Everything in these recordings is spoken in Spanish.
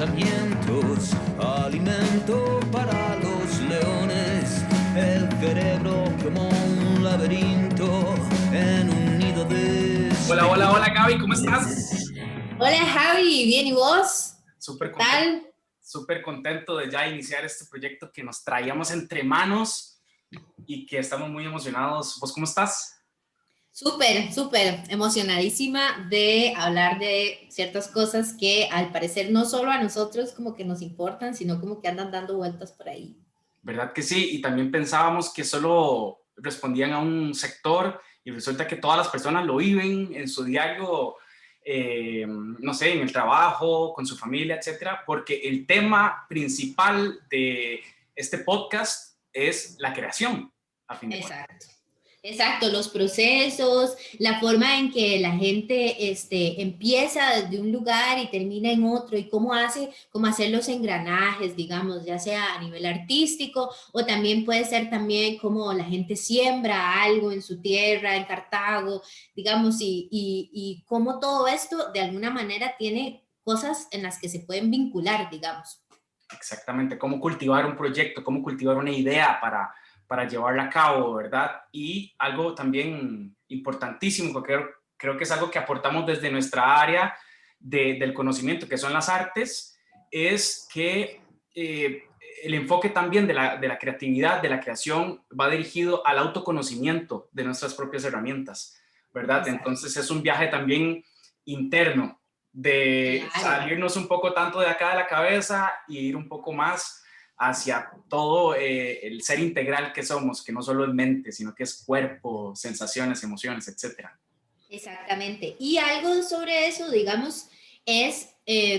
pensamientos, alimento para los leones, el cerebro como un laberinto en un nido de... Hola Gaby, ¿cómo estás? Hola Javi, ¿bien y vos? Súper ¿Qué tal? súper contento de ya iniciar este proyecto que nos traíamos entre manos y que estamos muy emocionados. ¿Vos cómo estás? Súper emocionadísima de hablar de ciertas cosas que al parecer no solo a nosotros como que nos importan, sino como que andan dando vueltas por ahí. ¿Verdad que sí? Y también pensábamos que solo respondían a un sector y resulta que todas las personas lo viven en su diario, no sé, en el trabajo, con su familia, etcétera, porque el tema principal de este podcast es la creación, a fin de cuentas. Exacto, los procesos, la forma en que la gente empieza desde un lugar y termina en otro y cómo hacer los engranajes, digamos, ya sea a nivel artístico o también puede ser también cómo la gente siembra algo en su tierra, en Cartago, digamos, y cómo todo esto de alguna manera tiene cosas en las que se pueden vincular, digamos. Exactamente, cómo cultivar un proyecto, cómo cultivar una idea para llevarla a cabo, ¿verdad? Y algo también importantísimo, que creo que es algo que aportamos desde nuestra área del conocimiento, que son las artes, es que el enfoque también de la creatividad, de la creación, va dirigido al autoconocimiento de nuestras propias herramientas, ¿verdad? Exacto. Entonces es un viaje también interno de Claro. salirnos un poco tanto de acá de la cabeza y ir un poco más hacia todo el ser integral que somos, que no solo es mente, sino que es cuerpo, sensaciones, emociones, etcétera. Exactamente. Y algo sobre eso, digamos, es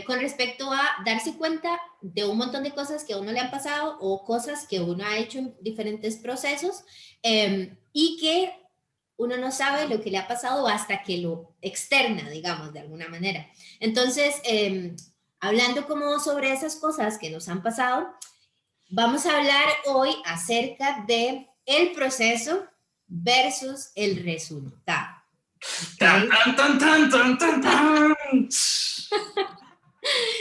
con respecto a darse cuenta de un montón de cosas que a uno le han pasado o cosas que uno ha hecho en diferentes procesos y que uno no sabe lo que le ha pasado hasta que lo externa, digamos, de alguna manera. Entonces, hablando como sobre esas cosas que nos han pasado, vamos a hablar hoy acerca de el proceso versus el resultado. ¡Tan, ¿Okay? tan, tan, tan, tan, tan!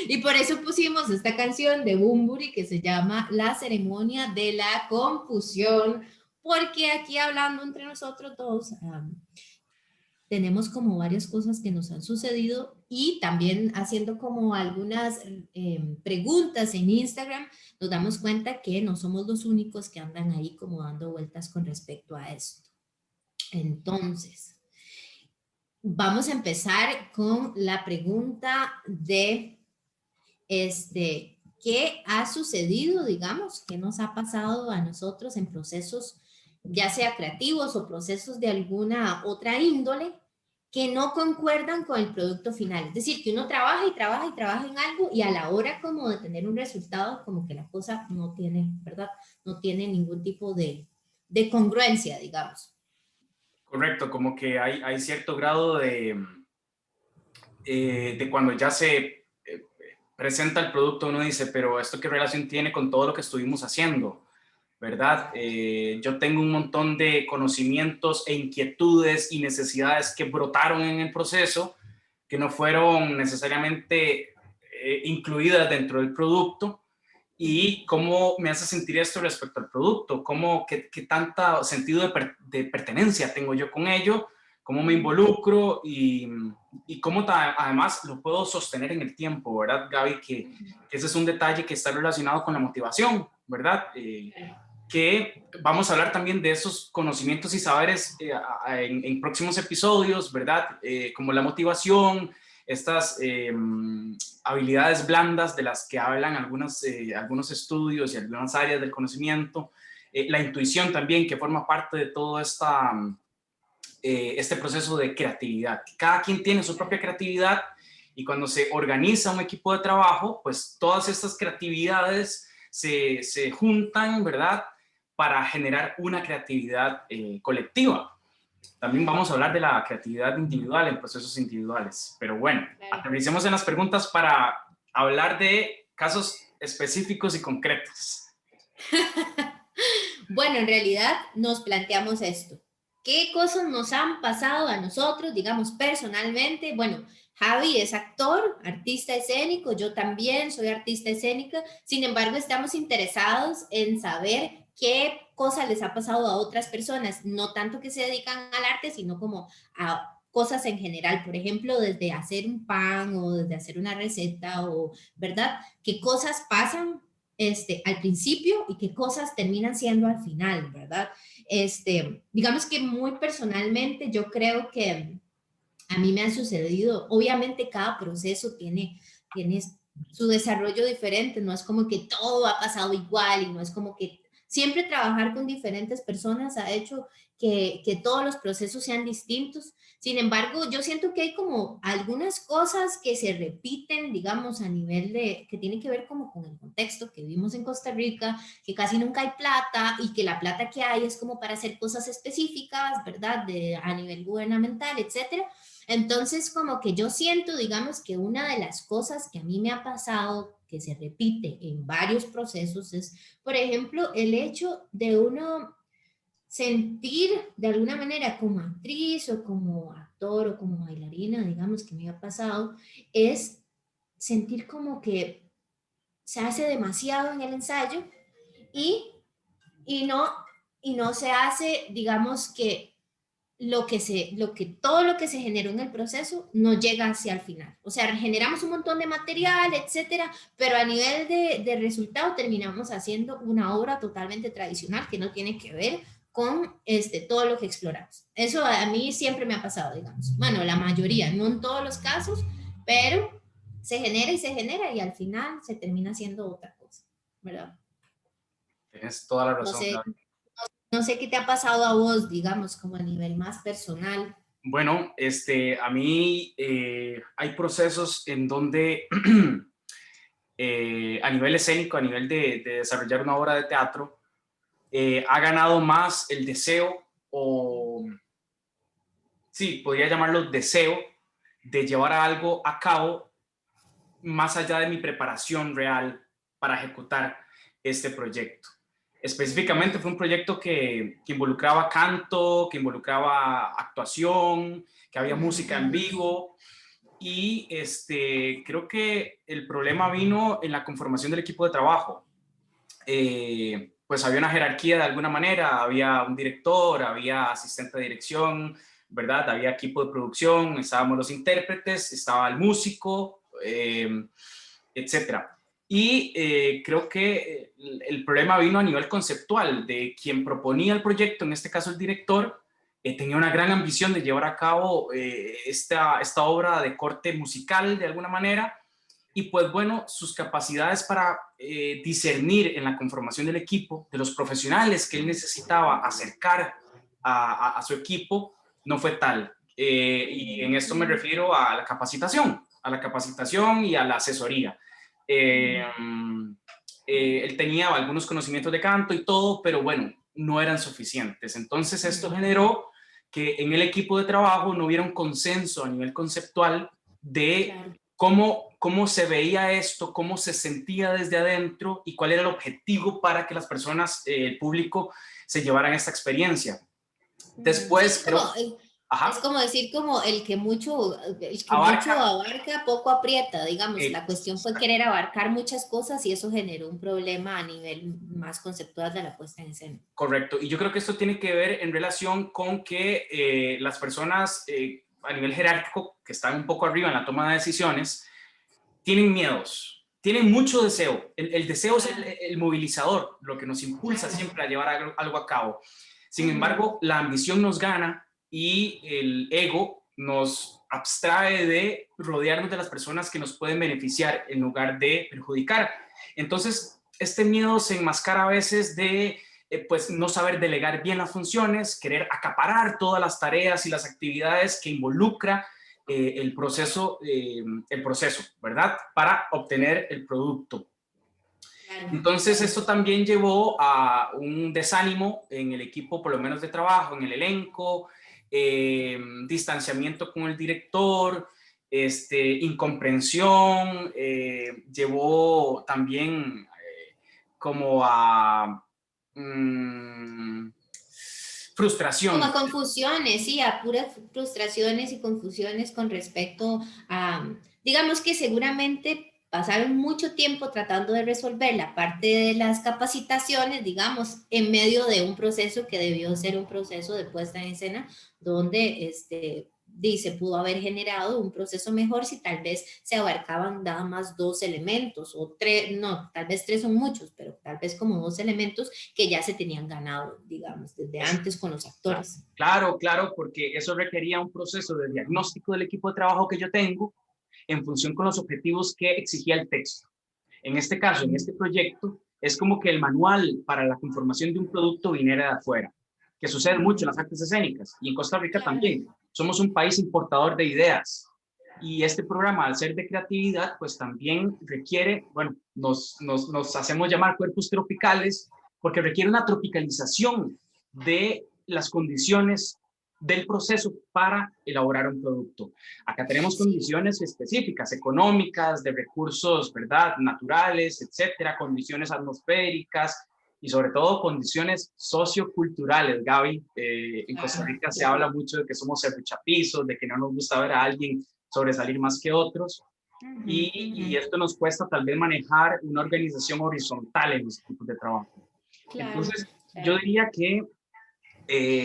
Y por eso pusimos esta canción de Bunbury que se llama La ceremonia de la confusión, porque aquí hablando entre nosotros dos, tenemos como varias cosas que nos han sucedido y también haciendo como algunas preguntas en Instagram, nos damos cuenta que no somos los únicos que andan ahí como dando vueltas con respecto a esto. Entonces, vamos a empezar con la pregunta de ¿qué ha sucedido, digamos, qué nos ha pasado a nosotros en procesos, ya sea creativos o procesos de alguna otra índole, que no concuerdan con el producto final? Es decir, que uno trabaja y trabaja y trabaja en algo y a la hora como de tener un resultado, como que la cosa no tiene, ¿verdad? No tiene ningún tipo de congruencia, digamos. Correcto, como que hay cierto grado de cuando ya se presenta el producto, uno dice, pero ¿esto qué relación tiene con todo lo que estuvimos haciendo? ¿Verdad? Yo tengo un montón de conocimientos e inquietudes y necesidades que brotaron en el proceso, que no fueron necesariamente incluidas dentro del producto. ¿Y cómo me hace sentir esto respecto al producto? ¿Qué tanto sentido de pertenencia tengo yo con ello? ¿Cómo me involucro? Y cómo además lo puedo sostener en el tiempo, ¿verdad, Gaby? Que ese es un detalle que está relacionado con la motivación, ¿verdad? Que vamos a hablar también de esos conocimientos y saberes en próximos episodios, ¿verdad? Como la motivación, estas habilidades blandas de las que hablan algunos estudios y algunas áreas del conocimiento, la intuición también, que forma parte de todo este proceso de creatividad. Cada quien tiene su propia creatividad y cuando se organiza un equipo de trabajo, pues todas estas creatividades se juntan, ¿verdad?, para generar una creatividad colectiva. También vamos a hablar de la creatividad individual en procesos individuales. Pero bueno, aterricemos en las preguntas para hablar de casos específicos y concretos. Bueno, en realidad nos planteamos esto. ¿Qué cosas nos han pasado a nosotros, digamos, personalmente? Bueno, Javi es actor, artista escénico, yo también soy artista escénica, sin embargo estamos interesados en saber qué cosas les ha pasado a otras personas, no tanto que se dedican al arte, sino como a cosas en general, por ejemplo, desde hacer un pan o desde hacer una receta o, ¿verdad? ¿Qué cosas pasan al principio y qué cosas terminan siendo al final, ¿verdad? Digamos que muy personalmente yo creo que a mí me ha sucedido, obviamente cada proceso tiene su desarrollo diferente, no es como que todo ha pasado igual y no es como que siempre trabajar con diferentes personas ha hecho que todos los procesos sean distintos. Sin embargo, yo siento que hay como algunas cosas que se repiten, digamos, a nivel de, que tiene que ver como con el contexto que vivimos en Costa Rica, que casi nunca hay plata y que la plata que hay es como para hacer cosas específicas, ¿verdad? A nivel gubernamental, etcétera. Entonces, como que yo siento, digamos, que una de las cosas que a mí me ha pasado, que se repite en varios procesos, es, por ejemplo, el hecho de uno sentir de alguna manera como actriz o como actor o como bailarina, digamos, que me ha pasado, es sentir como que se hace demasiado en el ensayo y, y no, y no se hace, digamos, que todo lo que se generó en el proceso no llega hacia el final. O sea, generamos un montón de material, etcétera, pero a nivel de resultado terminamos haciendo una obra totalmente tradicional que no tiene que ver con todo lo que exploramos. Eso a mí siempre me ha pasado, digamos. Bueno, la mayoría, no en todos los casos, pero se genera y al final se termina haciendo otra cosa, ¿verdad? Tienes toda la No razón, sé, Gaby. no sé qué te ha pasado a vos, digamos, como a nivel más personal. Bueno, a mí hay procesos en donde a nivel escénico, a nivel de desarrollar una obra de teatro, ha ganado más el deseo o, sí, podría llamarlo deseo de llevar algo a cabo más allá de mi preparación real para ejecutar este proyecto. Específicamente fue un proyecto que involucraba canto, que involucraba actuación, que había música en vivo y creo que el problema vino en la conformación del equipo de trabajo. Pues había una jerarquía de alguna manera, había un director, había asistente de dirección, ¿verdad? Había equipo de producción, estábamos los intérpretes, estaba el músico, etcétera. Y creo que el problema vino a nivel conceptual de quien proponía el proyecto, en este caso el director, tenía una gran ambición de llevar a cabo esta obra de corte musical de alguna manera, y pues bueno, sus capacidades para discernir en la conformación del equipo, de los profesionales que él necesitaba acercar a su equipo, no fue tal. Y en esto me refiero a la capacitación y a la asesoría. Él tenía algunos conocimientos de canto y todo, pero bueno, no eran suficientes. Entonces esto generó que en el equipo de trabajo no hubiera un consenso a nivel conceptual de Claro. cómo se veía esto, cómo se sentía desde adentro y cuál era el objetivo para que las personas, el público, se llevaran esta experiencia. Sí, Después, creo, es ajá, como decir como el que mucho abarca, abarca, poco aprieta, digamos. eh, La cuestión fue querer abarcar muchas cosas y eso generó un problema a nivel más conceptual de la puesta en escena. correcto. Y yo creo que esto tiene que ver en relación con que las personas a nivel jerárquico, que están un poco arriba en la toma de decisiones, tienen miedos, tienen mucho deseo. El deseo es el movilizador, lo que nos impulsa siempre a llevar algo a cabo. Sin embargo, la ambición nos gana y el ego nos abstrae de rodearnos de las personas que nos pueden beneficiar en lugar de perjudicar. Entonces, este miedo se enmascara a veces de pues no saber delegar bien las funciones, querer acaparar todas las tareas y las actividades que involucra el proceso, ¿verdad? Para obtener el producto. Claro, Entonces, claro. esto también llevó a un desánimo en el equipo, por lo menos de trabajo, en el elenco, distanciamiento con el director, incomprensión, llevó también como a frustración. Como confusiones, sí, a puras frustraciones y confusiones con respecto a, digamos que seguramente pasaron mucho tiempo tratando de resolver la parte de las capacitaciones, digamos, en medio de un proceso que debió ser un proceso de puesta en escena, donde se pudo haber generado un proceso mejor si tal vez se abarcaban nada más 2 elementos o 3, no, tal vez 3 son muchos, pero tal vez como 2 elementos que ya se tenían ganado, digamos, desde antes con los actores. Claro, claro, porque eso requería un proceso de diagnóstico del equipo de trabajo que yo tengo en función con los objetivos que exigía el texto. En este caso, en este proyecto, es como que el manual para la conformación de un producto viniera de afuera, que sucede mucho en las artes escénicas y en Costa Rica también. Somos un país importador de ideas y este programa, al ser de creatividad, pues también requiere, bueno, nos hacemos llamar cuerpos tropicales porque requiere una tropicalización de las condiciones del proceso para elaborar un producto. Acá tenemos condiciones específicas, económicas, de recursos, ¿verdad?, naturales, etcétera, condiciones atmosféricas y sobre todo condiciones socioculturales, Gaby. En Costa Rica se habla mucho de que somos serruchapizos, de que no nos gusta ver a alguien sobresalir más que otros. Y esto nos cuesta tal vez manejar una organización horizontal en los equipos de trabajo. Entonces, yo diría que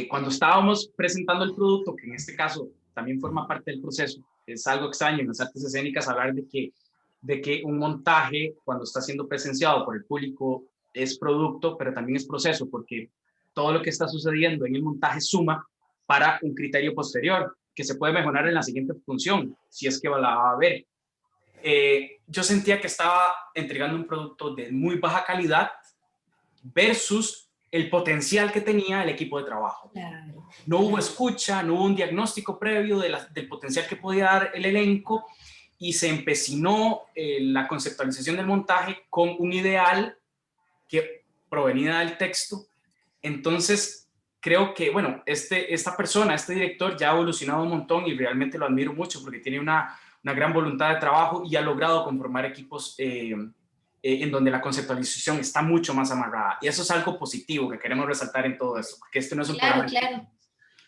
cuando estábamos presentando el producto, que en este caso también forma parte del proceso, es algo extraño en las artes escénicas hablar de que un montaje, cuando está siendo presenciado por el público, es producto, pero también es proceso, porque todo lo que está sucediendo en el montaje suma para un criterio posterior, que se puede mejorar en la siguiente función, si es que la va a ver. Yo sentía que estaba entregando un producto de muy baja calidad versus el potencial que tenía el equipo de trabajo. Claro. No hubo escucha, no hubo un diagnóstico previo del potencial que podía dar el elenco y se empecinó la conceptualización del montaje con un ideal que provenía del texto. Entonces, creo que, bueno, esta persona, este director ya ha evolucionado un montón y realmente lo admiro mucho porque tiene una gran voluntad de trabajo y ha logrado conformar equipos en donde la conceptualización está mucho más amarrada. Y eso es algo positivo que queremos resaltar en todo esto, porque este no es un programa. Claro.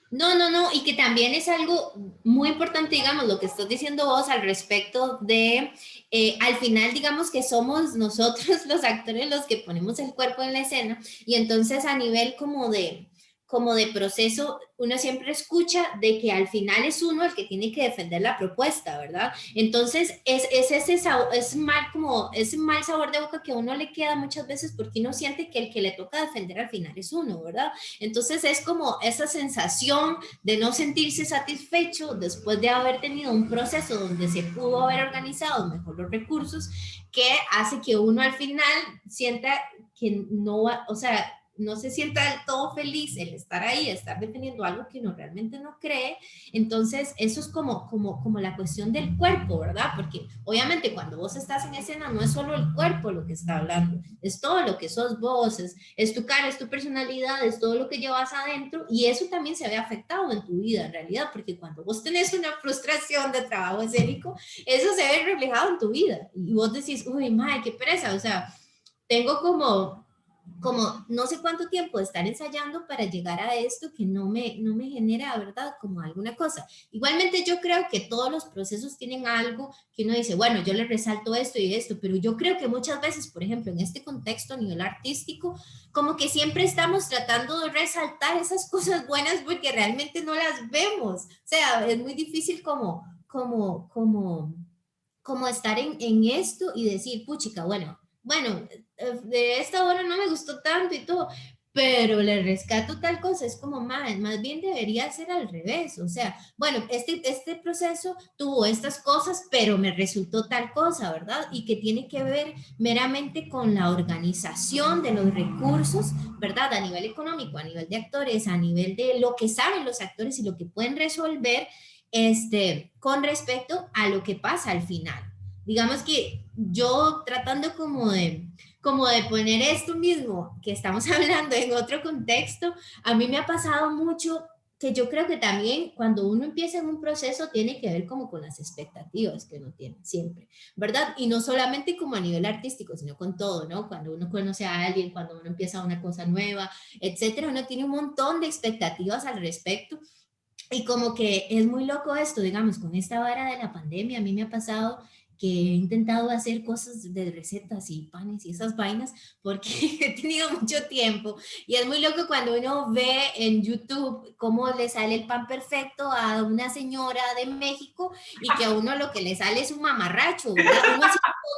No, y que también es algo muy importante, digamos, lo que estás diciendo vos al respecto de, al final, digamos que somos nosotros los actores los que ponemos el cuerpo en la escena, y entonces a nivel como de proceso, uno siempre escucha de que al final es uno el que tiene que defender la propuesta, ¿verdad? Entonces, es mal sabor de boca que a uno le queda muchas veces porque uno siente que el que le toca defender al final es uno, ¿verdad? Entonces, es como esa sensación de no sentirse satisfecho después de haber tenido un proceso donde se pudo haber organizado mejor los recursos, que hace que uno al final sienta que no va, o sea, no se sienta del todo feliz el estar ahí, estar defendiendo algo que uno realmente no cree. Entonces eso es como la cuestión del cuerpo, ¿verdad? Porque obviamente cuando vos estás en escena no es solo el cuerpo lo que está hablando, es todo lo que sos vos, es tu cara, es tu personalidad, es todo lo que llevas adentro, y eso también se ve afectado en tu vida en realidad, porque cuando vos tenés una frustración de trabajo escénico, eso se ve reflejado en tu vida y vos decís, uy, madre, qué pereza, o sea, tengo como no sé cuánto tiempo de estar ensayando para llegar a esto que no me genera, ¿verdad? Como alguna cosa. Igualmente yo creo que todos los procesos tienen algo que uno dice, bueno, yo le resalto esto y esto, pero yo creo que muchas veces, por ejemplo, en este contexto a nivel artístico, como que siempre estamos tratando de resaltar esas cosas buenas porque realmente no las vemos. O sea, es muy difícil como estar en esto y decir, puchica, bueno, de esta hora no me gustó tanto y todo, pero le rescato tal cosa, es como, más bien debería ser al revés, o sea, bueno, este proceso tuvo estas cosas, pero me resultó tal cosa, ¿verdad? Y que tiene que ver meramente con la organización de los recursos, ¿verdad? A nivel económico, a nivel de actores, a nivel de lo que saben los actores y lo que pueden resolver, con respecto a lo que pasa al final. Digamos que yo tratando como de poner esto mismo que estamos hablando en otro contexto, a mí me ha pasado mucho que yo creo que también cuando uno empieza en un proceso tiene que ver como con las expectativas que uno tiene siempre, ¿verdad? Y no solamente como a nivel artístico, sino con todo, ¿no? Cuando uno conoce a alguien, cuando uno empieza una cosa nueva, etcétera, uno tiene un montón de expectativas al respecto. Y como que es muy loco esto, digamos, con esta vara de la pandemia, a mí me ha pasado que he intentado hacer cosas de recetas y panes y esas vainas porque he tenido mucho tiempo y es muy loco cuando uno ve en YouTube cómo le sale el pan perfecto a una señora de México y que a uno lo que le sale es un mamarracho, ¿verdad?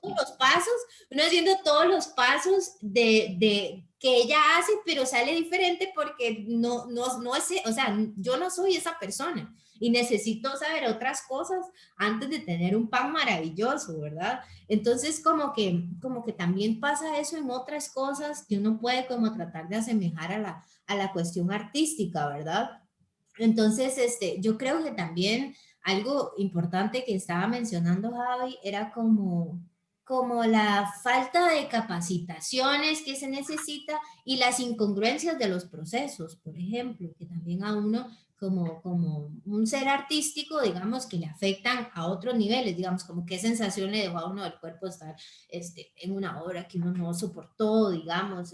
Uno haciendo todos los pasos de que ella hace, pero sale diferente porque no es, o sea, yo no soy esa persona y necesito saber otras cosas antes de tener un pan maravilloso, ¿verdad? Entonces, como que también pasa eso en otras cosas que uno puede como tratar de asemejar a la cuestión artística, ¿verdad? Entonces, yo creo que también algo importante que estaba mencionando Javi era como la falta de capacitaciones que se necesita y las incongruencias de los procesos, por ejemplo, que también a uno como un ser artístico, digamos, que le afectan a otros niveles, digamos, como qué sensación le dejó a uno del cuerpo estar en una obra que uno no soportó, digamos,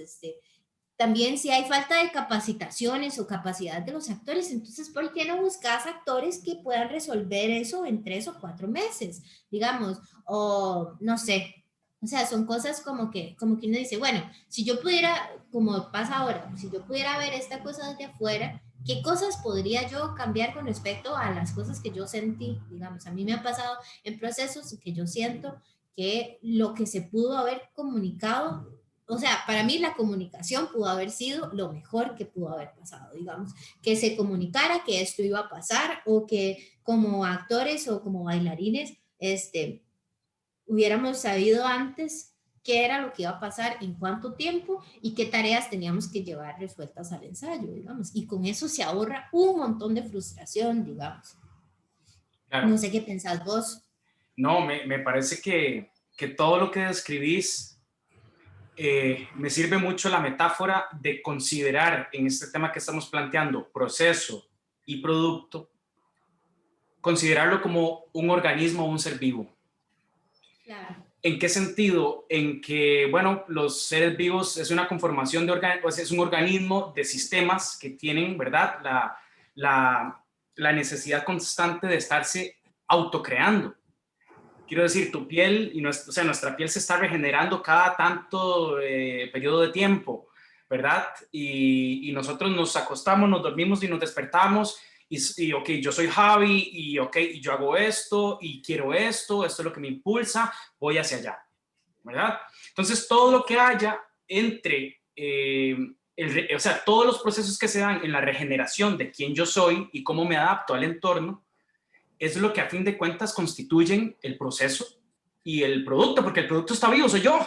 también si hay falta de capacitaciones o capacidad de los actores, entonces, ¿por qué no buscas actores que puedan resolver eso en 3 o 4 meses? Digamos, o no sé. O sea, son cosas como que uno dice, bueno, si yo pudiera, como pasa ahora, si yo pudiera ver esta cosa desde afuera, ¿qué cosas podría yo cambiar con respecto a las cosas que yo sentí? Digamos, a mí me ha pasado en procesos que yo siento que lo que se pudo haber comunicado, o sea, para mí la comunicación pudo haber sido lo mejor que pudo haber pasado, digamos, que se comunicara que esto iba a pasar o que como actores o como bailarines, hubiéramos sabido antes qué era lo que iba a pasar, en cuánto tiempo y qué tareas teníamos que llevar resueltas al ensayo, digamos. Y con eso se ahorra un montón de frustración, digamos. Claro. No sé qué pensás vos. No, me parece que todo lo que describís me sirve mucho la metáfora de considerar en este tema que estamos planteando, proceso y producto, considerarlo como un organismo o un ser vivo. Claro. ¿En qué sentido? En que, bueno, los seres vivos es una conformación de pues es un organismo de sistemas que tienen, ¿verdad? La necesidad constante de estarse autocreando. Quiero decir, tu piel, o sea, nuestra piel se está regenerando cada tanto periodo de tiempo, ¿verdad? Y nosotros nos acostamos, nos dormimos y nos despertamos ok, yo soy Javi y ok, y yo hago esto y quiero esto es lo que me impulsa, voy hacia allá, ¿verdad? Entonces, todo lo que haya entre, o sea, todos los procesos que se dan en la regeneración de quién yo soy y cómo me adapto al entorno, es lo que a fin de cuentas constituyen el proceso y el producto, porque el producto está vivo, soy yo,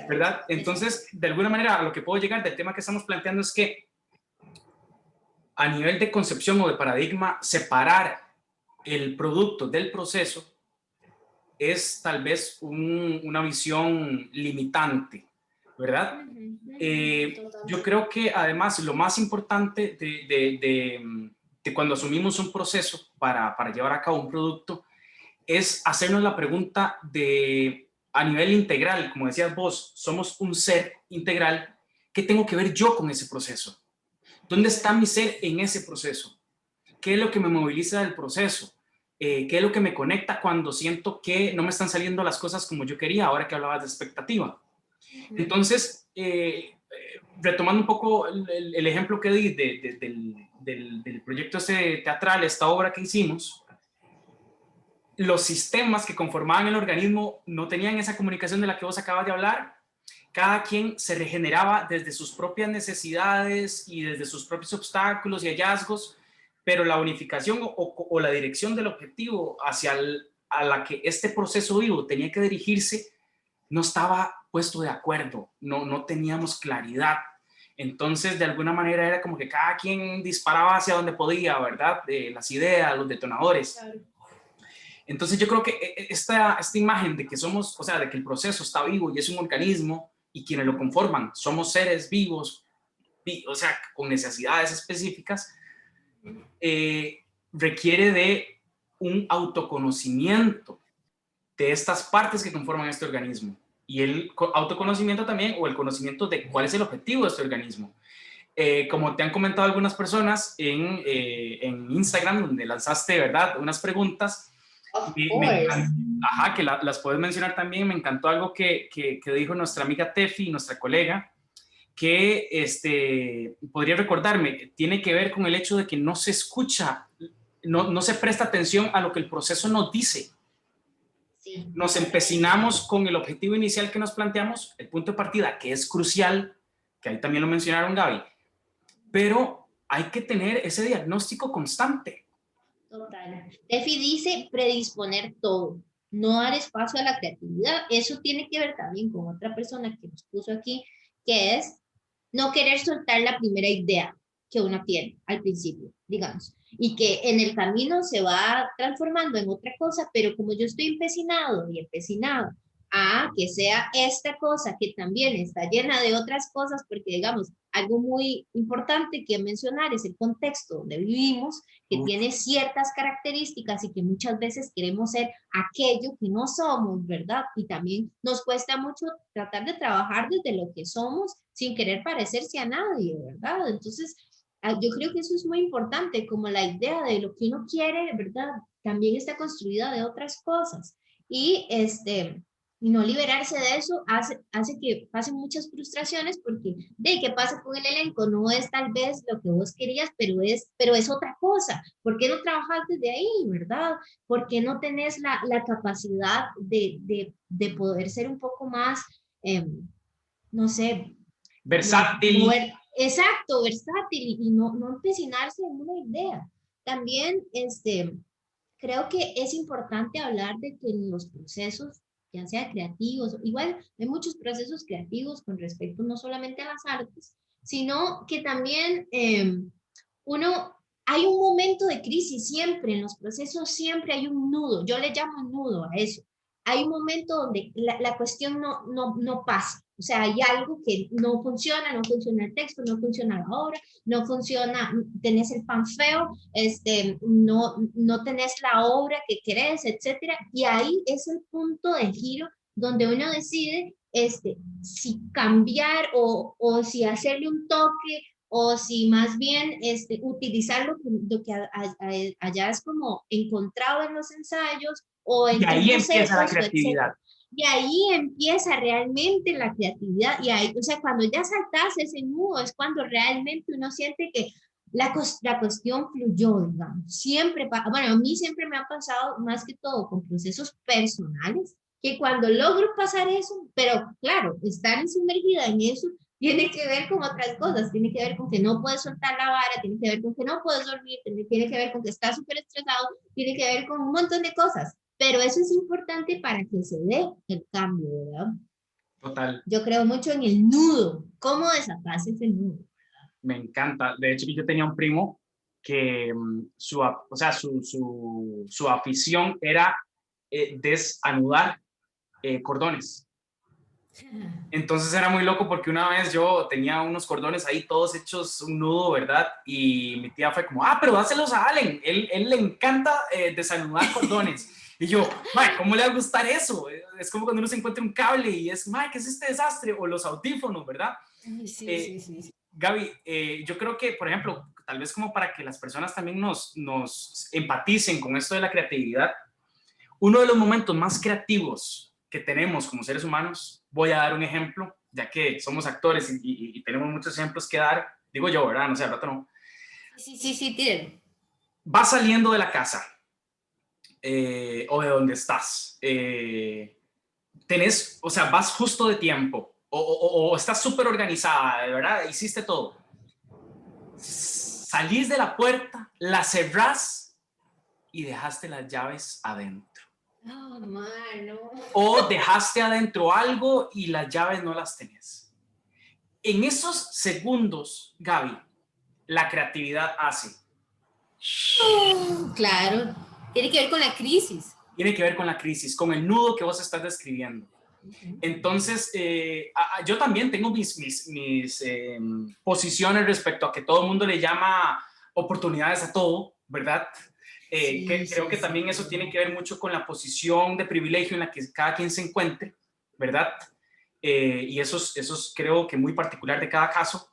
¿verdad? Entonces, de alguna manera, a lo que puedo llegar del tema que estamos planteando es que a nivel de concepción o de paradigma, separar el producto del proceso es tal vez una visión limitante, ¿verdad? Yo creo que además lo más importante de cuando asumimos un proceso para llevar a cabo un producto es hacernos la pregunta a nivel integral, como decías vos, somos un ser integral, ¿qué tengo que ver yo con ese proceso? ¿Dónde está mi ser en ese proceso? ¿Qué es lo que me moviliza del proceso? ¿Qué es lo que me conecta cuando siento que no me están saliendo las cosas como yo quería, ahora que hablabas de expectativa? Entonces, retomando un poco el ejemplo que di del proyecto ese teatral, esta obra que hicimos, los sistemas que conformaban el organismo no tenían esa comunicación de la que vos acabas de hablar. Cada quien se regeneraba desde sus propias necesidades y desde sus propios obstáculos y hallazgos, pero la unificación o la dirección del objetivo a la que este proceso vivo tenía que dirigirse no estaba puesto de acuerdo, no teníamos claridad. Entonces, de alguna manera era como que cada quien disparaba hacia donde podía, ¿verdad? Las ideas, los detonadores. Claro. Entonces, yo creo que esta imagen de que somos, o sea, de que el proceso está vivo y es un organismo y quienes lo conforman somos seres vivos, o sea, con necesidades específicas, requiere de un autoconocimiento de estas partes que conforman este organismo. Y el autoconocimiento también, o el conocimiento de cuál es el objetivo de este organismo. Como te han comentado algunas personas en Instagram, donde lanzaste, ¿verdad?, unas preguntas. Of course. Ajá, que las puedes mencionar también. Me encantó algo que dijo nuestra amiga Tefi, nuestra colega, que podría recordarme, tiene que ver con el hecho de que no se escucha, no se presta atención a lo que el proceso nos dice. Sí. Nos empecinamos con el objetivo inicial que nos planteamos, el punto de partida, que es crucial, que ahí también lo mencionaron Gaby, pero hay que tener ese diagnóstico constante. Total. Tefi dice predisponer todo, no dar espacio a la creatividad. Eso tiene que ver también con otra persona que nos puso aquí, que es no querer soltar la primera idea que uno tiene al principio, digamos, y que en el camino se va transformando en otra cosa, pero como yo estoy empecinado y empecinado a que sea esta cosa que también está llena de otras cosas, porque digamos, algo muy importante que mencionar es el contexto donde vivimos, que tiene ciertas características y que muchas veces queremos ser aquello que no somos, ¿verdad? Y también nos cuesta mucho tratar de trabajar desde lo que somos sin querer parecerse a nadie, ¿verdad? Entonces, yo creo que eso es muy importante, como la idea de lo que uno quiere, ¿verdad? También está construida de otras cosas. Y y no liberarse de eso hace que pasen muchas frustraciones porque de qué pasa con el elenco, no es tal vez lo que vos querías, pero es otra cosa. ¿Por qué no trabajas desde ahí, verdad? ¿Por qué no tenés la capacidad de poder ser un poco más, no sé, versátil? Exacto, versátil y no empecinarse en una idea. También creo que es importante hablar de que en los procesos, ya sea creativos, igual hay muchos procesos creativos con respecto no solamente a las artes, sino que también hay un momento de crisis siempre, en los procesos siempre hay un nudo, yo le llamo nudo a eso. Hay un momento donde la cuestión no pasa, o sea, hay algo que no funciona el texto, no funciona la obra, no funciona, tenés el pan feo, no tenés la obra que querés, etcétera, y ahí es el punto de giro donde uno decide si cambiar o si hacerle un toque o si más bien utilizar lo que allá es como encontrado en los ensayos o Y en ahí empieza la bocetos, creatividad. etcétera. Y ahí empieza realmente la creatividad. Y ahí, o sea, cuando ya saltas ese nudo es cuando realmente uno siente que la cuestión fluyó, digamos. Siempre, bueno, a mí siempre me ha pasado más que todo con procesos personales, que cuando logro pasar eso, pero claro, estar sumergida en eso tiene que ver con otras cosas, tiene que ver con que no puedes soltar la vara, tiene que ver con que no puedes dormir, tiene que ver con que estás súper estresado, tiene que ver con un montón de cosas, pero eso es importante para que se dé el cambio, ¿verdad? Total. Yo creo mucho en el nudo, ¿cómo desatas ese nudo? Me encanta. De hecho, yo tenía un primo que su afición era desanudar cordones. Entonces era muy loco porque una vez yo tenía unos cordones ahí todos hechos un nudo, ¿verdad? Y mi tía fue como, pero dáselos a Allen, él le encanta desanudar cordones. Y yo, ¿cómo le va a gustar eso? Es como cuando uno se encuentra un cable y es, ¿qué es este desastre? O los audífonos, ¿verdad? Sí. Gaby, yo creo que, por ejemplo, tal vez como para que las personas también nos empaticen con esto de la creatividad, uno de los momentos más creativos que tenemos como seres humanos, voy a dar un ejemplo, ya que somos actores y tenemos muchos ejemplos que dar, digo yo, ¿verdad? No sé, al rato no. Sí, tienen. Vas saliendo de la casa o de donde estás, vas justo de tiempo o estás súper organizada, de verdad, hiciste todo. Salís de la puerta, la cerrás y dejaste las llaves adentro. Oh, mano. O dejaste adentro algo y las llaves no las tenés. En esos segundos, Gaby, la creatividad hace. Claro, tiene que ver con la crisis. Tiene que ver con la crisis, con el nudo que vos estás describiendo. Entonces, yo también tengo mis posiciones respecto a que todo el mundo le llama oportunidades a todo, ¿verdad? Sí, Creo sí, que sí, también eso tiene que ver mucho con la posición de privilegio en la que cada quien se encuentre, ¿verdad? Y eso es creo que muy particular de cada caso,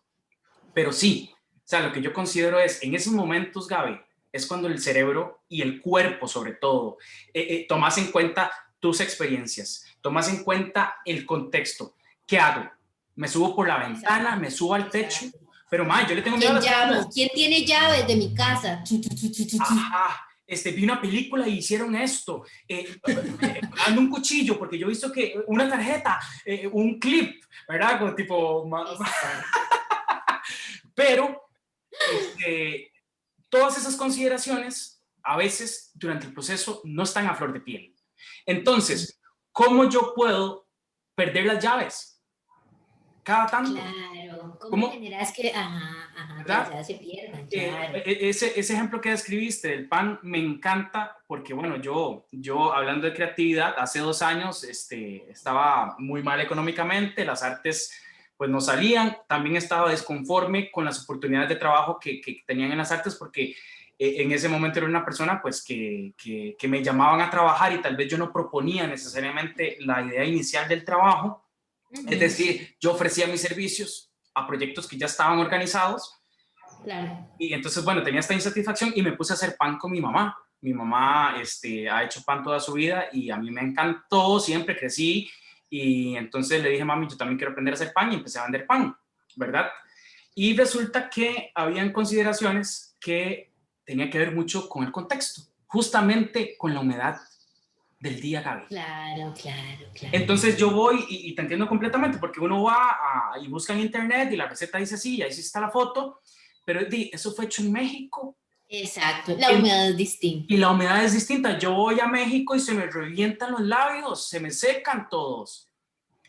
pero sí, o sea, lo que yo considero es, en esos momentos, Gaby, es cuando el cerebro y el cuerpo, sobre todo, tomas en cuenta tus experiencias, tomas en cuenta el contexto. ¿Qué hago? ¿Me subo por la ventana? exacto, ¿Me subo al techo? exacto. Pero, man, yo le ¿A tengo miedo a quién las llamo? alturas. ¿Quién tiene llaves de mi casa? Chu, chu, chu, chu, chu, chu. Ajá, vi una película y hicieron esto, ando un cuchillo, porque yo he visto que una tarjeta, un clip, ¿verdad? Como tipo, Exacto. pero todas esas consideraciones a veces durante el proceso no están a flor de piel. Entonces, ¿cómo yo puedo perder las llaves? Cada tanto. Claro, ¿cómo ¿Cómo? generas que, ajá, ajá, ¿Verdad? ya se pierdan? Claro. Ese ejemplo que describiste del pan me encanta porque, bueno, yo hablando de creatividad, hace 2 años estaba muy mal económicamente, las artes pues no salían, también estaba desconforme con las oportunidades de trabajo que tenían en las artes porque en ese momento era una persona pues que me llamaban a trabajar y tal vez yo no proponía necesariamente la idea inicial del trabajo, es Ujú, decir, yo ofrecía mis servicios a proyectos que ya estaban organizados. claro. Y entonces, bueno, tenía esta insatisfacción y me puse a hacer pan con mi mamá. Mi mamá ha hecho pan toda su vida y a mí me encantó, siempre crecí. Y entonces le dije, mami, yo también quiero aprender a hacer pan y empecé a vender pan, ¿verdad? Y resulta que habían consideraciones que tenían que ver mucho con el contexto, justamente con la humedad del día, Gaby. Claro, claro, claro. Entonces yo voy y te entiendo completamente porque uno va y busca en internet y la receta dice así, y ahí sí está la foto, pero eso fue hecho en México Exacto, la humedad es y distinta. la humedad es distinta. Yo voy a México y se me revientan los labios, se me secan todos.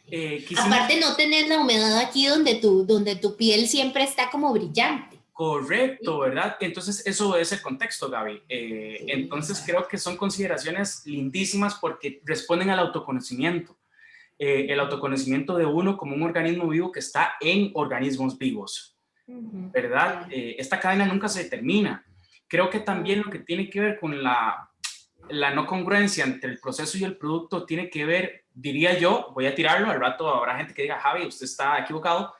Quisimos, Aparte no tener la humedad aquí donde tu piel siempre está como brillante. correcto, ¿Sí? ¿verdad? Entonces eso es el contexto, Gaby. Sí, Entonces creo exacto. que son consideraciones lindísimas porque responden al autoconocimiento. El autoconocimiento de uno como un organismo vivo que está en organismos vivos, Ujú, ¿verdad? claro. Esta cadena nunca se termina. Creo que también No. lo que tiene que ver con la no congruencia entre el proceso y el producto tiene que ver, diría yo, voy a tirarlo, al rato habrá gente que diga, Javi, usted está equivocado,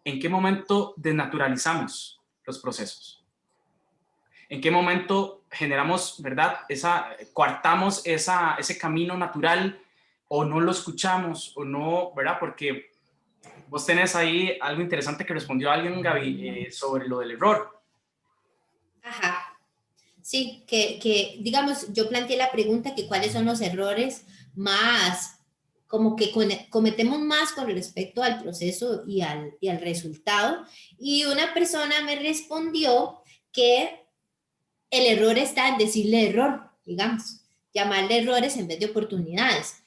¿en qué momento desnaturalizamos los procesos? ¿En qué momento generamos, verdad, coartamos ese camino natural o no lo escuchamos o no, verdad? Porque vos tenés ahí algo interesante que respondió alguien, Gaby, sobre lo del error. Ajá. Sí, digamos, yo planteé la pregunta que cuáles son los errores más, como que cometemos más con respecto al proceso y al resultado. Y una persona me respondió que el error está en decirle error, digamos, llamarle errores en vez de oportunidades.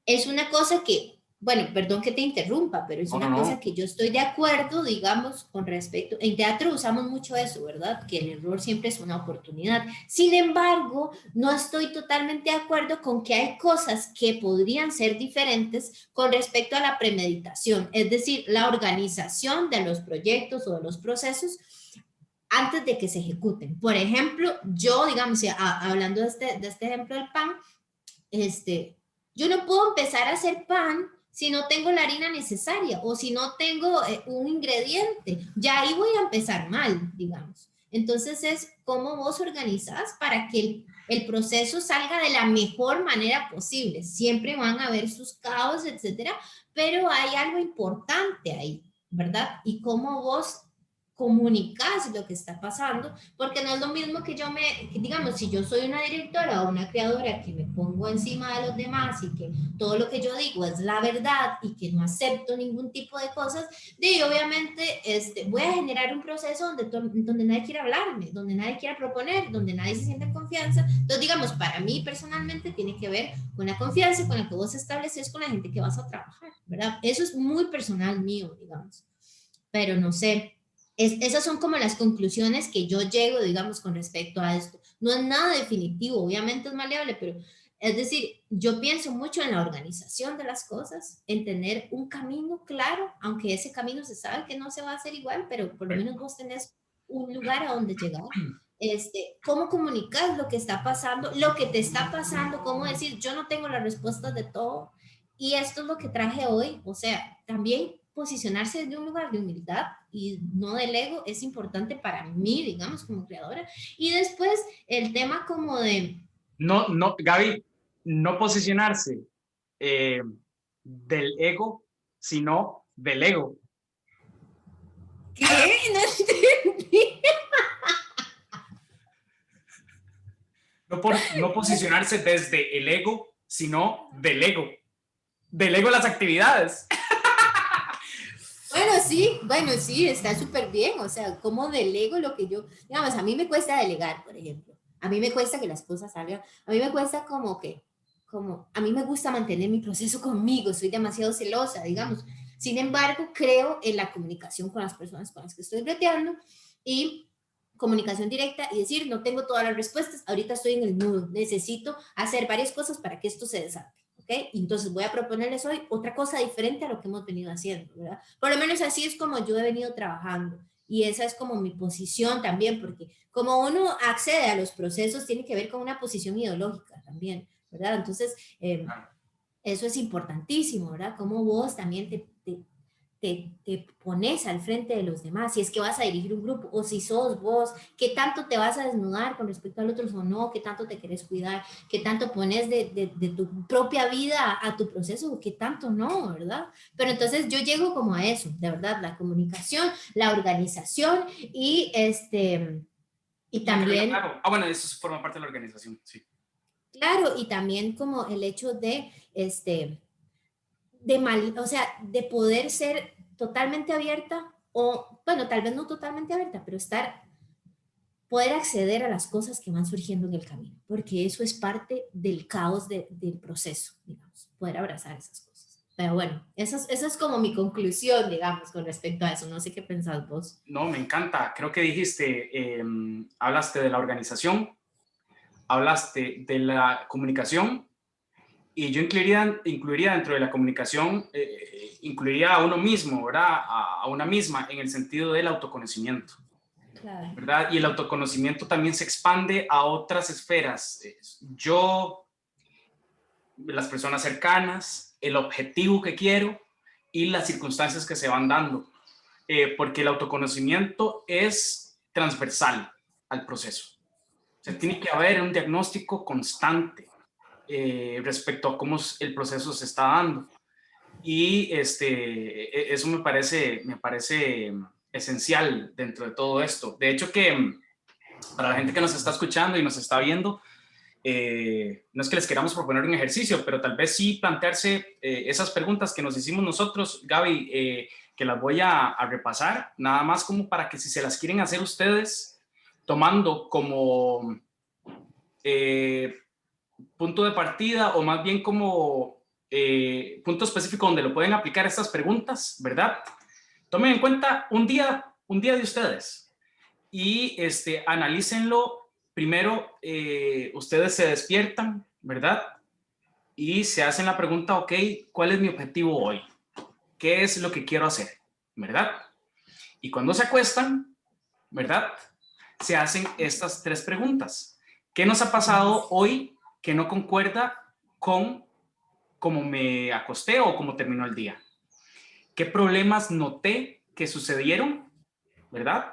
Es una cosa que, bueno, perdón que te interrumpa, pero es No, no, una cosa no. que yo estoy de acuerdo, digamos, con respecto, en teatro usamos mucho eso, ¿verdad? Que el error siempre es una oportunidad. Sin embargo, no estoy totalmente de acuerdo con que hay cosas que podrían ser diferentes con respecto a la premeditación, es decir, la organización de los proyectos o de los procesos antes de que se ejecuten. Por ejemplo, yo, digamos, hablando de este ejemplo del pan, este, yo no puedo empezar a hacer pan si no tengo la harina necesaria o si no tengo un ingrediente. Ya ahí voy a empezar mal, digamos. Entonces es cómo vos organizás para que el proceso salga de la mejor manera posible. Siempre van a haber sus caos, etcétera, pero hay algo importante ahí, ¿verdad? Y cómo vos comunicas lo que está pasando, porque no es lo mismo que digamos, si yo soy una directora o una creadora que me pongo encima de los demás y que todo lo que yo digo es la verdad y que no acepto ningún tipo de cosas, obviamente voy a generar un proceso donde nadie quiera hablarme, donde nadie quiera proponer, donde nadie se sienta en confianza. Entonces, digamos, para mí personalmente tiene que ver con la confianza con la que vos estableces con la gente que vas a trabajar, ¿verdad? Eso es muy personal mío, digamos, pero no sé. Esas son como las conclusiones que yo llego, digamos, con respecto a esto. No es nada definitivo, obviamente es maleable, pero es decir, yo pienso mucho en la organización de las cosas, en tener un camino claro, aunque ese camino se sabe que no se va a hacer igual, pero por lo menos vos tenés un lugar a donde llegar. Cómo comunicar lo que está pasando, lo que te está pasando, cómo decir, yo no tengo las respuestas de todo y esto es lo que traje hoy. O sea, también posicionarse desde un lugar de humildad y no del ego es importante para mí, digamos, como creadora. Y después el tema como de... No, no, Gaby, no posicionarse del ego, sino del ego. ¿Qué? No entendí. No posicionarse desde el ego, sino del ego. Del ego las actividades. Bueno, sí, está súper bien. O sea, como delego lo que yo, digamos, a mí me cuesta delegar, por ejemplo. A mí me cuesta que las cosas salgan. A mí me cuesta a mí me gusta mantener mi proceso conmigo. Soy demasiado celosa, digamos. Sin embargo, creo en la comunicación con las personas con las que estoy breteando y comunicación directa y decir, no tengo todas las respuestas, ahorita estoy en el nudo, necesito hacer varias cosas para que esto se desate. ¿Okay? Entonces voy a proponerles hoy otra cosa diferente a lo que hemos venido haciendo, ¿verdad? Por lo menos así es como yo he venido trabajando y esa es como mi posición también, porque como uno accede a los procesos tiene que ver con una posición ideológica también, ¿verdad? Entonces, eso es importantísimo, ¿verdad? Cómo vos también te pones al frente de los demás, si es que vas a dirigir un grupo o si sos vos, qué tanto te vas a desnudar con respecto al otro o no, qué tanto te querés cuidar, qué tanto pones de tu propia vida a tu proceso o qué tanto no, ¿verdad? Pero entonces yo llego como a eso, de verdad, la comunicación, la organización y también... Claro. Ah, bueno, eso forma parte de la organización, sí. Claro, y también como el hecho o sea, de poder ser totalmente abierta o, bueno, tal vez no totalmente abierta, pero poder acceder a las cosas que van surgiendo en el camino, porque eso es parte del caos del proceso, digamos, poder abrazar esas cosas. Pero bueno, esa es como mi conclusión, digamos, con respecto a eso. No sé qué pensás vos. No, me encanta. Creo que dijiste, hablaste de la organización, hablaste de la comunicación y yo incluiría dentro de la comunicación, incluiría a uno mismo, ¿verdad? A una misma en el sentido del autoconocimiento. Claro. ¿Verdad? Y el autoconocimiento también se expande a otras esferas. Yo, las personas cercanas, el objetivo que quiero y las circunstancias que se van dando. Porque el autoconocimiento es transversal al proceso. O sea, tiene que haber un diagnóstico constante respecto a cómo el proceso se está dando. Y eso me parece esencial dentro de todo esto. De hecho que para la gente que nos está escuchando y nos está viendo, no es que les queramos proponer un ejercicio, pero tal vez sí plantearse esas preguntas que nos hicimos nosotros, Gaby, que las voy a repasar, nada más como para que si se las quieren hacer ustedes, tomando como punto de partida o más bien como punto específico donde lo pueden aplicar estas preguntas, ¿verdad? Tomen en cuenta un día de ustedes y analícenlo. Primero, ustedes se despiertan, ¿verdad? Y se hacen la pregunta, ok, ¿cuál es mi objetivo hoy? ¿Qué es lo que quiero hacer? ¿Verdad? Y cuando se acuestan, ¿verdad? Se hacen estas tres preguntas. ¿Qué nos ha pasado hoy que no concuerda con cómo me acosté o cómo terminó el día? ¿Qué problemas noté que sucedieron? ¿Verdad?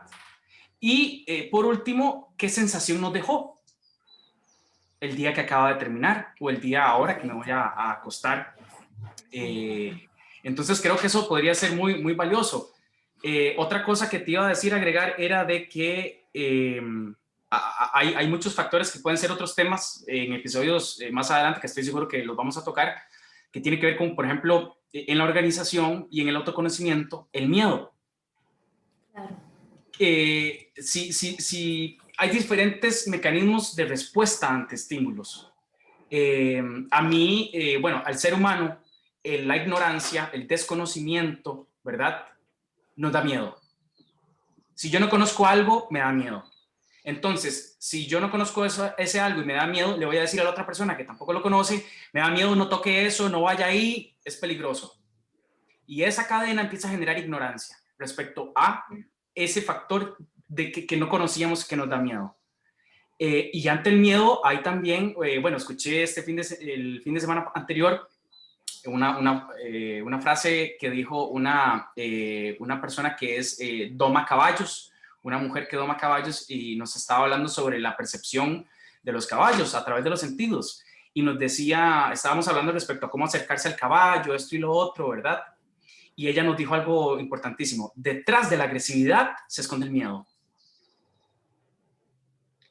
Y por último, ¿qué sensación nos dejó el día que acaba de terminar o el día ahora que me voy a acostar? Entonces creo que eso podría ser muy, muy valioso. Otra cosa que te iba a decir, agregar, era de que hay muchos factores que pueden ser otros temas en episodios más adelante, que estoy seguro que los vamos a tocar, que tiene que ver con, por ejemplo, en la organización y en el autoconocimiento, el miedo. Claro. Si hay diferentes mecanismos de respuesta ante estímulos. A mí, bueno, al ser humano, la ignorancia, el desconocimiento, ¿verdad? Nos da miedo. Si yo no conozco algo, me da miedo. Entonces, si yo no conozco ese algo y me da miedo, le voy a decir a la otra persona que tampoco lo conoce, me da miedo, no toque eso, no vaya ahí, es peligroso. Y esa cadena empieza a generar ignorancia respecto a ese factor que no conocíamos que nos da miedo. Y ante el miedo hay también, bueno, escuché el fin de semana anterior una frase que dijo una persona que es doma caballos, una mujer que doma caballos, y nos estaba hablando sobre la percepción de los caballos a través de los sentidos. Y nos decía, estábamos hablando respecto a cómo acercarse al caballo, esto y lo otro, ¿verdad? Y ella nos dijo algo importantísimo: detrás de la agresividad se esconde el miedo,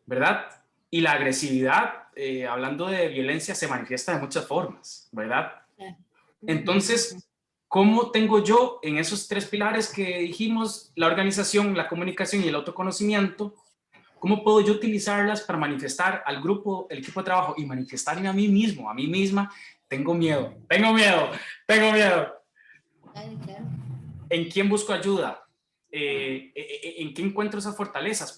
¿verdad? Y la agresividad, hablando de violencia, se manifiesta de muchas formas, ¿verdad? Entonces, ¿cómo tengo yo en esos 3 pilares que dijimos, la organización, la comunicación y el autoconocimiento, cómo puedo yo utilizarlas para manifestar al grupo, el equipo de trabajo, y manifestarme a mí mismo, a mí misma? Tengo miedo, tengo miedo, tengo miedo. ¿En quién busco ayuda? ¿En qué encuentro esas fortalezas?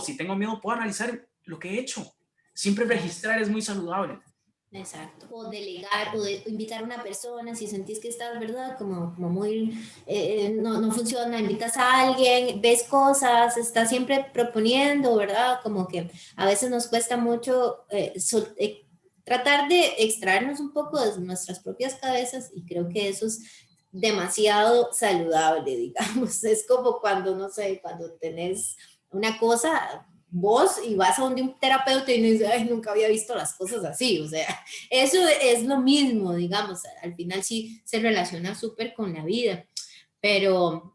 Si tengo miedo, puedo analizar lo que he hecho. Siempre registrar es muy saludable. Exacto, o delegar, o invitar a una persona, si sentís que estás, ¿verdad? Como muy, no funciona, invitas a alguien, ves cosas, estás siempre proponiendo, ¿verdad? Como que a veces nos cuesta mucho tratar de extraernos un poco de nuestras propias cabezas, y creo que eso es demasiado saludable, digamos. Es como cuando, no sé, cuando tenés una cosa vos y vas a donde un terapeuta y dices, ay, nunca había visto las cosas así, o sea, eso es lo mismo, digamos, al final sí se relaciona súper con la vida, pero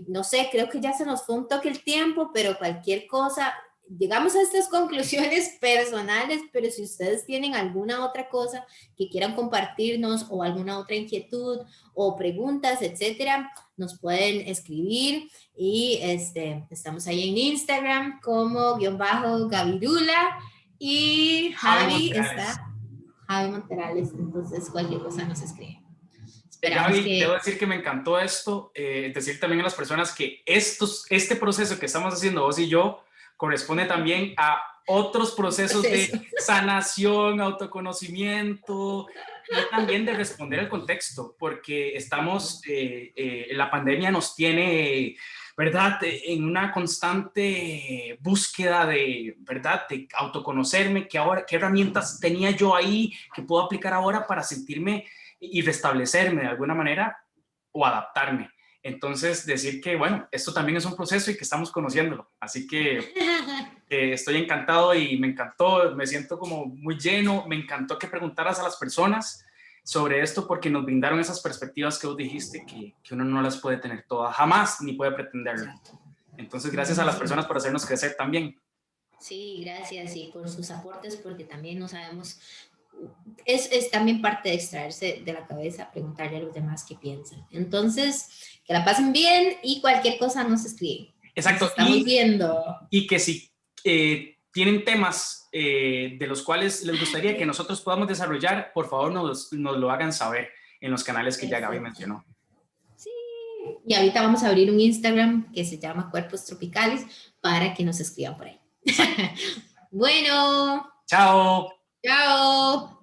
no sé, creo que ya se nos fue un toque el tiempo, pero cualquier cosa, llegamos a estas conclusiones personales, pero si ustedes tienen alguna otra cosa que quieran compartirnos o alguna otra inquietud o preguntas, etcétera, nos pueden escribir y estamos ahí en Instagram como _Gavirula y Javi está, Javi Monterales, entonces cualquier cosa nos escribe. Gaby, debo decir que me encantó esto, decir también a las personas que este proceso que estamos haciendo vos y yo corresponde también a otros procesos de sanación, autoconocimiento y también de responder al contexto, porque estamos, la pandemia nos tiene, ¿verdad?, en una constante búsqueda de, ¿verdad?, de autoconocerme, qué herramientas tenía yo ahí que puedo aplicar ahora para sentirme y restablecerme de alguna manera o adaptarme. Entonces, decir que, bueno, esto también es un proceso y que estamos conociéndolo. Así que estoy encantado y me encantó, me siento como muy lleno. Me encantó que preguntaras a las personas sobre esto porque nos brindaron esas perspectivas que vos dijiste que uno no las puede tener todas, jamás, ni puede pretenderlo. Entonces, gracias a las personas por hacernos crecer también. Sí, gracias y por sus aportes, porque también no sabemos, es también parte de extraerse de la cabeza, preguntarle a los demás qué piensan. Entonces, que la pasen bien y cualquier cosa nos escriben. Exacto. Nos estamos viendo. Y que si tienen temas de los cuales les gustaría que nosotros podamos desarrollar, por favor nos lo hagan saber en los canales que ya Gaby mencionó. Sí, y ahorita vamos a abrir un Instagram que se llama Cuerpos Tropicales para que nos escriban por ahí. Bueno. Chao. Chao.